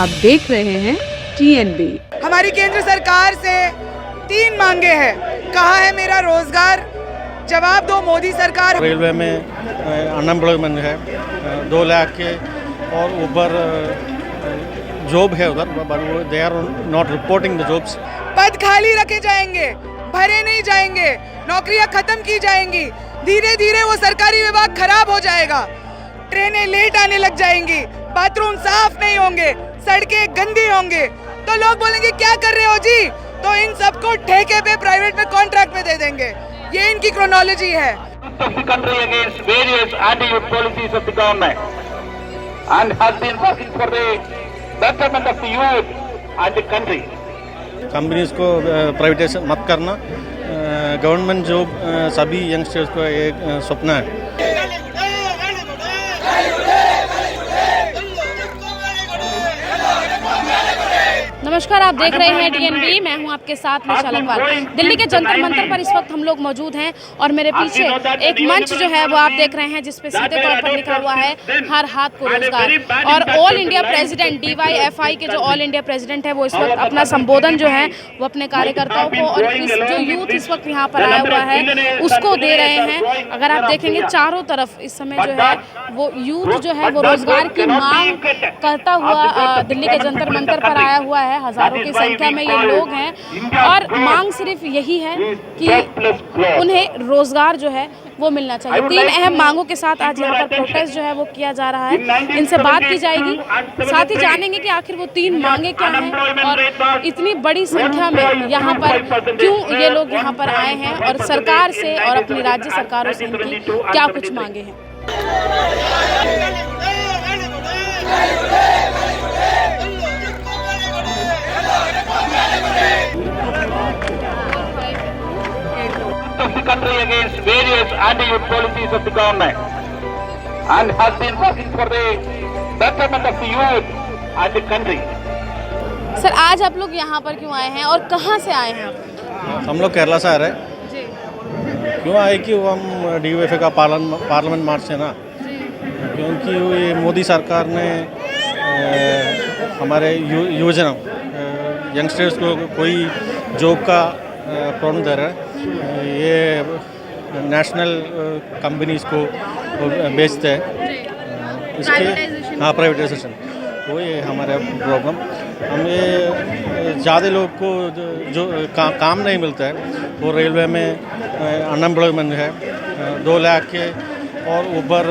आप देख रहे हैं TNB। हमारी केंद्र सरकार से 3 मांगे हैं। कहा है मेरा रोजगार, जवाब दो मोदी सरकार। रेलवे में अनएम्प्लॉयमेंट है 2 लाख के और ऊपर जॉब है उधर, but they are not reporting the jobs. पद खाली रखे जाएंगे, भरे नहीं जाएंगे, नौकरियां खत्म की जाएंगी। धीरे धीरे वो सरकारी विभाग खराब हो जाएगा, ट्रेनें लेट आने लग जाएंगी, बाथरूम साफ नहीं होंगे, सड़कें गंदी होंगे, तो लोग बोलेंगे क्या कर रहे हो जी, तो इन सबको ठेके पे प्राइवेट में कॉन्ट्रैक्ट में दे देंगे। ये इनकी क्रोनोलॉजी है। Of the country against various anti-youth policies of the government and has been working for the betterment of the youth and the country. Companies को प्राइवेटाइजेशन मत करना, गवर्नमेंट जॉब सभी यंगस्टर्स को एक सपना है। नमस्कार, आप देख रहे हैं TNB। मैं हूं आपके साथ निशा लखवाल। दिल्ली के जंतर मंतर पर इस वक्त हम लोग मौजूद हैं और मेरे पीछे एक मंच जो है वो आप देख रहे हैं जिसपे सीधे तौर पर लिखा हुआ है हर हाथ को रोजगार। और ऑल इंडिया प्रेसिडेंट DYFI के जो ऑल इंडिया प्रेसिडेंट है वो इस वक्त अपना संबोधन जो है वो अपने कार्यकर्ताओं को और जो यूथ इस वक्त यहाँ पर आया हुआ है उसको दे रहे हैं। अगर आप देखेंगे चारों तरफ इस समय जो है वो यूथ जो है वो रोजगार की मांग करता हुआ दिल्ली के जंतर मंतर पर आया हुआ है। हजारों की संख्या में ये लोग हैं और मांग सिर्फ यही है कि उन्हें रोजगार जो है वो मिलना चाहिए। 3 अहम मांगों के साथ आज यहाँ पर प्रोटेस्ट जो है वो किया जा रहा है। इनसे बात की जाएगी, साथ ही जानेंगे कि आखिर वो 3 मांगे क्या हैं और इतनी बड़ी संख्या में यहाँ पर क्यों ये लोग यहाँ पर आए हैं और सरकार से और अपनी राज्य सरकारों से इनकी क्या कुछ मांगे हैं। Of the country against various anti-youth policies of the government and has been working for the betterment of the youth and the country. Sir, आज आप लोग यहाँ पर क्यों आए हैं और कहाँ से आए हैं आप? हम लोग केरला से आ रहे हैं। क्यों आए कि वो हम DYFI का पार्लियामेंट मार्च है ना, क्योंकि ये मोदी सरकार ने हमारे योजना यंगस्टर्स को कोई जॉब का प्रॉब्लम दे रहा है। ये नेशनल कंपनीज को बेचते हैं, इसके हाँ प्राइवेटाइजेशन वही है हमारा प्रॉब्लम। हम ये ज़्यादा लोग को जो काम नहीं मिलता है, वो रेलवे में अनएम्प्लॉयमेंट है 2 लाख के और ऊपर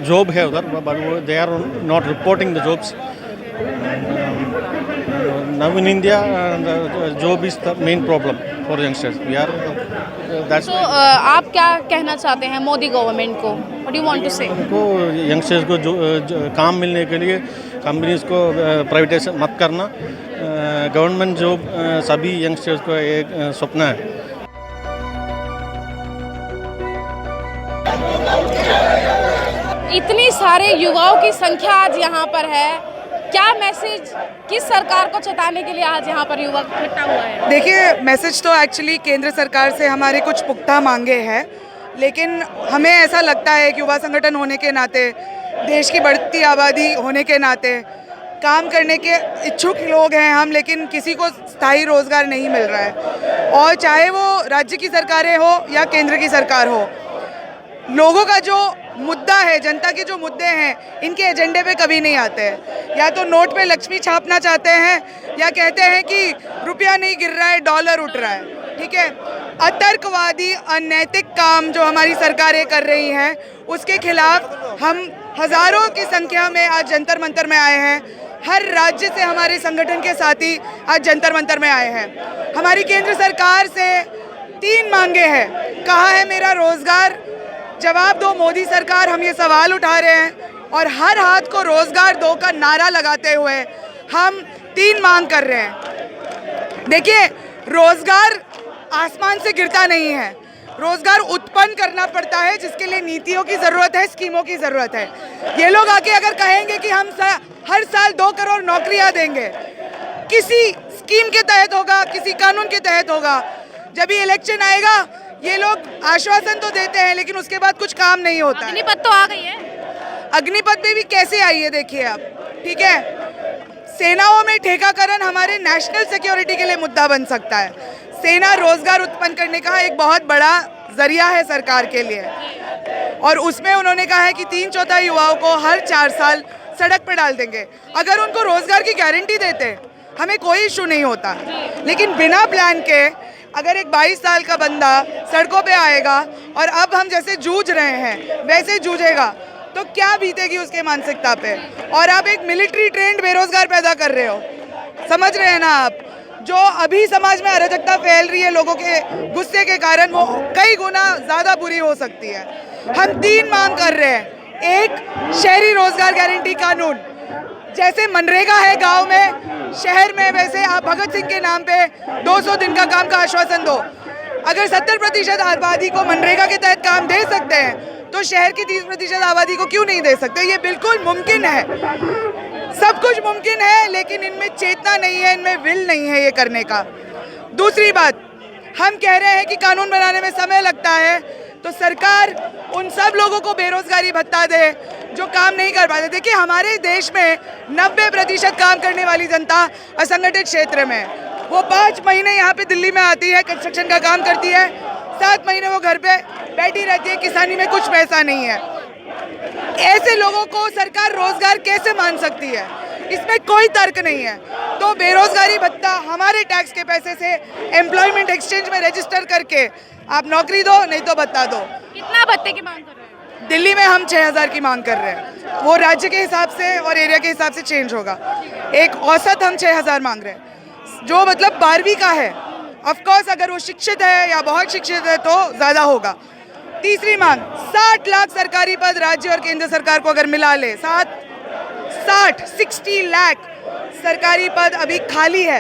जॉब है उधर, but they are not reporting the jobs. Now in India, job is the main problem for youngsters. We are that's. So आप क्या कहना चाहते हैं मोदी गवर्नमेंट को? What do you want to say? को यंगस्टर्स को जो काम मिलने के लिए कंपनीज को प्राइवेटाइजेशन मत करना, गवर्नमेंट जॉब सभी यंगस्टर्स को एक सपना है। इतनी सारे युवाओं की संख्या आज यहाँ पर है, क्या मैसेज किस सरकार को चेताने के लिए आज यहाँ पर युवक इकट्ठा हुआ है? देखिए, मैसेज तो एक्चुअली केंद्र सरकार से हमारे कुछ पुख्ता मांगे हैं, लेकिन हमें ऐसा लगता है कि युवा संगठन होने के नाते, देश की बढ़ती आबादी होने के नाते काम करने के इच्छुक लोग हैं हम, लेकिन किसी को स्थायी रोजगार नहीं मिल रहा है। और चाहे वो राज्य की सरकारें हो या केंद्र की सरकार हो, लोगों का जो मुद्दा है, जनता के जो मुद्दे हैं, इनके एजेंडे पे कभी नहीं आते हैं। या तो नोट पे लक्ष्मी छापना चाहते हैं या कहते हैं कि रुपया नहीं गिर रहा है, डॉलर उठ रहा है। ठीक है, अतर्कवादी अनैतिक काम जो हमारी सरकारें कर रही हैं उसके खिलाफ हम हजारों की संख्या में आज जंतर मंतर में आए हैं। हर राज्य से हमारे संगठन के साथी आज जंतर मंतर में आए हैं। हमारी केंद्र सरकार से 3 मांगे हैं। कहा है मेरा रोजगार, जवाब दो मोदी सरकार। हम ये सवाल उठा रहे हैं और हर हाथ को रोजगार दो का नारा लगाते हुए हम 3 मांग कर रहे हैं। देखिए, रोजगार आसमान से गिरता नहीं है, रोजगार उत्पन्न करना पड़ता है, जिसके लिए नीतियों की ज़रूरत है, स्कीमों की ज़रूरत है। ये लोग आके अगर कहेंगे कि हम हर साल 2 करोड़ नौकरियां देंगे, किसी स्कीम के तहत होगा, किसी कानून के तहत होगा, जब भी इलेक्शन आएगा ये लोग आश्वासन तो देते हैं लेकिन उसके बाद कुछ काम नहीं होता है। अग्निपथ तो आ गई है, अग्निपथ में भी कैसे आई है देखिए आप। ठीक है, सेनाओं में ठेकाकरण हमारे नेशनल सिक्योरिटी के लिए मुद्दा बन सकता है। सेना रोजगार उत्पन्न करने का एक बहुत बड़ा जरिया है सरकार के लिए, और उसमें उन्होंने कहा है कि 3/4 युवाओं को हर 4 साल सड़क पर डाल देंगे। अगर उनको रोजगार की गारंटी देते हमें कोई इशू नहीं होता, लेकिन बिना प्लान के अगर एक 22 साल का बंदा सड़कों पे आएगा और अब हम जैसे जूझ रहे हैं वैसे जूझेगा तो क्या बीतेगी उसके मानसिकता पे। और आप एक मिलिट्री ट्रेंड बेरोजगार पैदा कर रहे हो, समझ रहे हैं ना आप। जो अभी समाज में अराजकता फैल रही है लोगों के गुस्से के कारण, वो कई गुना ज़्यादा बुरी हो सकती है। हम 3 मांग कर रहे हैं। एक, शहरी रोजगार गारंटी कानून, जैसे मनरेगा है गांव में, शहर में, वैसे आप भगत सिंह के नाम पे 200 दिन का काम का आश्वासन दो। अगर 70% आबादी को मनरेगा के तहत काम दे सकते हैं तो शहर की 30% आबादी को क्यों नहीं दे सकते। ये बिल्कुल मुमकिन है, सब कुछ मुमकिन है, लेकिन इनमें चेतना नहीं है, इनमें विल नहीं है ये करने का। दूसरी बात, हम कह रहे हैं कि कानून बनाने में समय लगता है, तो सरकार उन सब लोगों को बेरोजगारी भत्ता दे जो काम नहीं कर पाते। देखिए, हमारे देश में 90% काम करने वाली जनता असंगठित क्षेत्र में, वो 5 महीने यहाँ पे दिल्ली में आती है, कंस्ट्रक्शन का काम करती है, 7 महीने वो घर पे बैठी रहती है, किसानी में कुछ पैसा नहीं है। ऐसे लोगों को सरकार रोजगार कैसे मान सकती है? इसमें कोई तर्क नहीं है। तो बेरोजगारी भत्ता हमारे टैक्स के पैसे से एम्प्लॉयमेंट एक्सचेंज में रजिस्टर करके आप नौकरी दो, नहीं तो भत्ता दो। कितना भत्ते की मांग कर रहे हैं? दिल्ली में हम 6000 की मांग कर रहे हैं, वो राज्य के हिसाब से और एरिया के हिसाब से चेंज होगा। एक औसत हम 6000 मांग रहे हैं, जो मतलब 12वीं का है। ऑफ कोर्स अगर वो शिक्षित है या बहुत शिक्षित है तो ज़्यादा होगा। तीसरी मांग, 60 लाख सरकारी पद राज्य और केंद्र सरकार को अगर मिला ले, 60 लाख सरकारी पद अभी खाली है।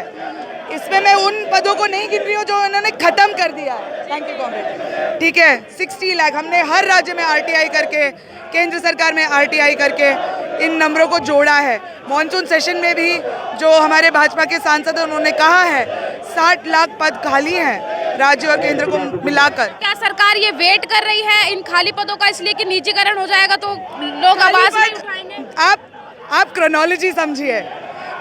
इसमें मैं उन पदों को नहीं गिन रही हूँ जो उन्होंने खत्म कर दिया है। Thank you comrade. ठीक है, 60 लाख हमने हर राज्य में RTI करके, केंद्र सरकार में RTI करके इन नंबरों को जोड़ा है। मॉनसून सेशन में भी जो हमारे भाजपा के सांसद हैं उन्होंने कहा है 60 लाख पद खाली हैं राज्य और केंद्र को मिलाकर। क्या सरकार ये वेट कर रही है इन खाली पदों का, इसलिए कि निजीकरण हो जाएगा तो लोग आवाज नहीं उठाएंगे? आप क्रोनोलॉजी समझिए।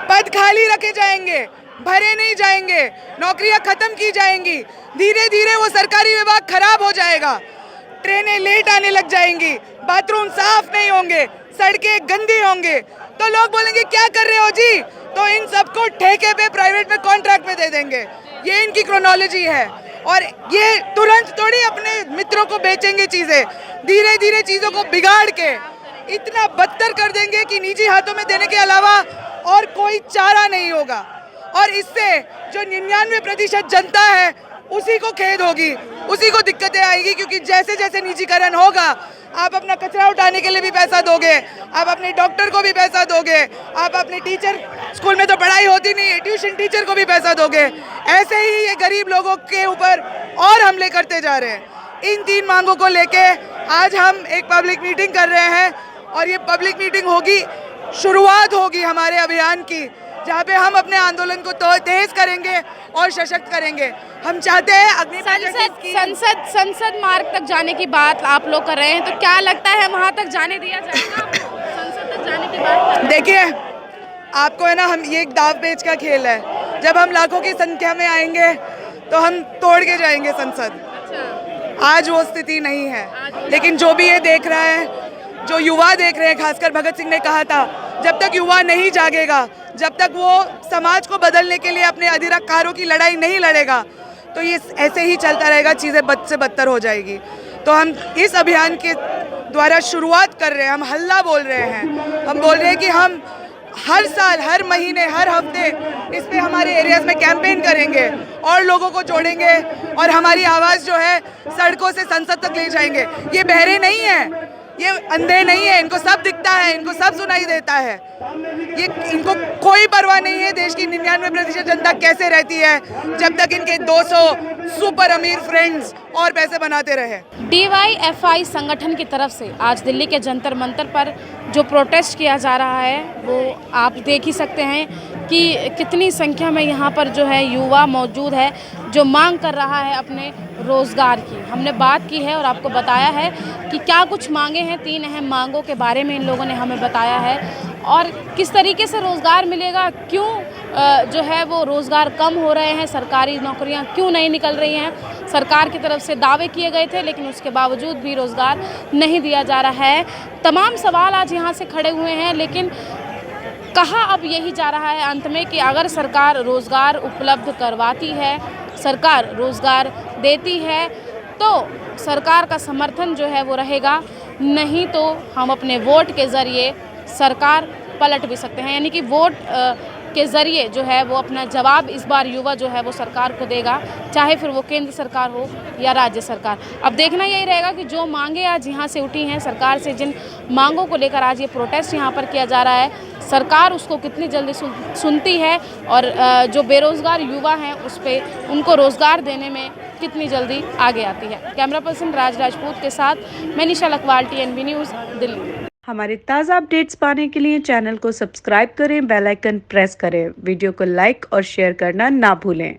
पद खाली रखे जाएंगे, भरे नहीं जाएंगे, नौकरियां खत्म की जाएंगी, धीरे धीरे वो सरकारी विभाग खराब हो जाएगा, ट्रेनें लेट आने लग जाएंगी, बाथरूम साफ नहीं होंगे, सड़कें गंदी होंगे, तो लोग बोलेंगे क्या कर रहे हो जी, तो इन सबको ठेके पे, प्राइवेट में, कॉन्ट्रैक्ट में दे देंगे। ये इनकी क्रोनोलॉजी है, और ये तुरंत थोड़ी अपने मित्रों को बेचेंगे चीजें, धीरे धीरे चीजों को बिगाड़ के इतना बदतर कर देंगे कि निजी हाथों में देने के अलावा और कोई चारा नहीं होगा। और इससे जो 99% जनता है उसी को खेद होगी, उसी को दिक्कतें आएगी, क्योंकि जैसे जैसे निजीकरण होगा आप अपना कचरा उठाने के लिए भी पैसा दोगे, आप अपने डॉक्टर को भी पैसा दोगे, आप अपने टीचर, स्कूल में तो पढ़ाई होती नहीं है, ट्यूशन टीचर को भी पैसा दोगे। ऐसे ही ये गरीब लोगों के ऊपर और हमले करते जा रहे हैं। इन 3 मांगों को लेके आज हम एक पब्लिक मीटिंग कर रहे हैं, और ये पब्लिक मीटिंग होगी, शुरुआत होगी हमारे अभियान की, जहाँ पे हम अपने आंदोलन को तेज करेंगे और सशक्त करेंगे। हम चाहते हैं संसद मार्ग तक जाने की बात आप लोग कर रहे हैं, तो क्या लगता है वहाँ तक जाने दिया जाएगा? संसद तक जाने की बात देखिए, आपको है ना, हम ये एक दाव पेच का खेल है। जब हम लाखों की संख्या में आएंगे तो हम तोड़ के जाएंगे संसद। आज वो स्थिति नहीं है, लेकिन जो भी ये देख रहा है, जो युवा देख रहे हैं, खासकर भगत सिंह ने कहा था जब तक युवा नहीं जागेगा, जब तक वो समाज को बदलने के लिए अपने अधिकारों की लड़ाई नहीं लड़ेगा, तो ये ऐसे ही चलता रहेगा, चीज़ें बद से बदतर हो जाएगी। तो हम इस अभियान के द्वारा शुरुआत कर रहे हैं, हम हल्ला बोल रहे हैं, हम बोल रहे हैं कि हम हर साल, हर महीने, हर हफ्ते इस पे हमारे एरियाज़ में कैंपेन करेंगे और लोगों को जोड़ेंगे, और हमारी आवाज़ जो है सड़कों से संसद तक ले जाएंगे। ये बहरे नहीं हैं, ये अंधे नहीं है, इनको सब दिखता है, इनको सब सुनाई देता है। ये इनको कोई परवाह नहीं है देश की 99% जनता कैसे रहती है, जब तक इनके 200 सुपर अमीर फ्रेंड्स और पैसे बनाते रहे। DYFI संगठन की तरफ से आज दिल्ली के जंतर मंतर पर जो प्रोटेस्ट किया जा रहा है, वो आप देख ही सकते हैं कि कितनी संख्या में यहाँ पर जो है युवा मौजूद है, जो मांग कर रहा है अपने रोज़गार की। हमने बात की है और आपको बताया है कि क्या कुछ मांगे हैं। 3 अहम मांगों के बारे में इन लोगों ने हमें बताया है, और किस तरीके से रोज़गार मिलेगा, क्यों जो है वो रोज़गार कम हो रहे हैं, सरकारी नौकरियां क्यों नहीं निकल रही हैं। सरकार की तरफ से दावे किए गए थे लेकिन उसके बावजूद भी रोज़गार नहीं दिया जा रहा है। तमाम सवाल आज यहाँ से खड़े हुए हैं, लेकिन कहा अब यही जा रहा है अंत में कि अगर सरकार रोज़गार उपलब्ध करवाती है, सरकार रोज़गार देती है तो सरकार का समर्थन जो है वो रहेगा, नहीं तो हम अपने वोट के ज़रिए सरकार पलट भी सकते हैं। यानी कि वोट के ज़रिए जो है वो अपना जवाब इस बार युवा जो है वो सरकार को देगा, चाहे फिर वो केंद्र सरकार हो या राज्य सरकार। अब देखना यही रहेगा कि जो मांगे आज यहाँ से उठी हैं सरकार से, जिन मांगों को लेकर आज ये प्रोटेस्ट यहाँ पर किया जा रहा है, सरकार उसको कितनी जल्दी सुनती है और जो बेरोज़गार युवा हैं उस पर उनको रोज़गार देने में कितनी जल्दी आगे आती है। कैमरा पर्सन राज राजपूत के साथ मैं निशा लखवाल, TNB न्यूज़, दिल्ली। हमारे ताज़ा अपडेट्स पाने के लिए चैनल को सब्सक्राइब करें, बेल आइकन प्रेस करें, वीडियो को लाइक और शेयर करना ना भूलें।